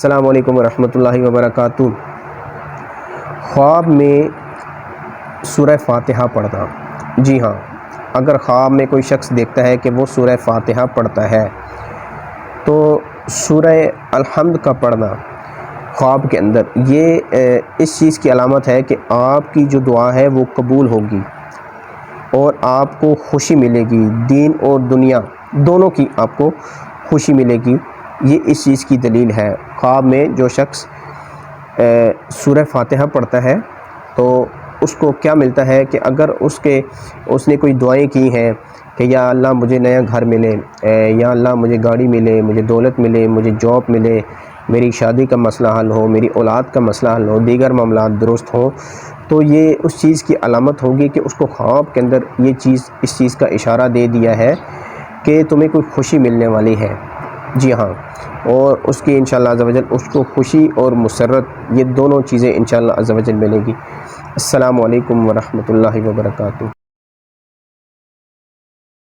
السلام علیکم ورحمۃ اللہ وبرکاتہ۔ خواب میں سورہ فاتحہ پڑھنا۔ جی ہاں، اگر خواب میں کوئی شخص دیکھتا ہے کہ وہ سورہ فاتحہ پڑھتا ہے تو سورہ الحمد کا پڑھنا خواب کے اندر یہ اس چیز کی علامت ہے کہ آپ کی جو دعا ہے وہ قبول ہوگی اور آپ کو خوشی ملے گی، دین اور دنیا دونوں کی آپ کو خوشی ملے گی۔ یہ اس چیز کی دلیل ہے۔ خواب میں جو شخص سورہ فاتحہ پڑھتا ہے تو اس کو کیا ملتا ہے کہ اگر اس نے کوئی دعائیں کی ہیں کہ یا اللہ مجھے نیا گھر ملے، یا اللہ مجھے گاڑی ملے، مجھے دولت ملے، مجھے جاب ملے، میری شادی کا مسئلہ حل ہو، میری اولاد کا مسئلہ حل ہو، دیگر معاملات درست ہوں، تو یہ اس چیز کی علامت ہوگی کہ اس کو خواب کے اندر اس چیز کا اشارہ دے دیا ہے کہ تمہیں کوئی خوشی ملنے والی ہے۔ جی ہاں، اور اس کی انشاءاللہ عز و جل اس کو خوشی اور مسرت یہ دونوں چیزیں انشاءاللہ عز و جل ملے گی۔ السلام علیکم ورحمۃ اللہ وبرکاتہ۔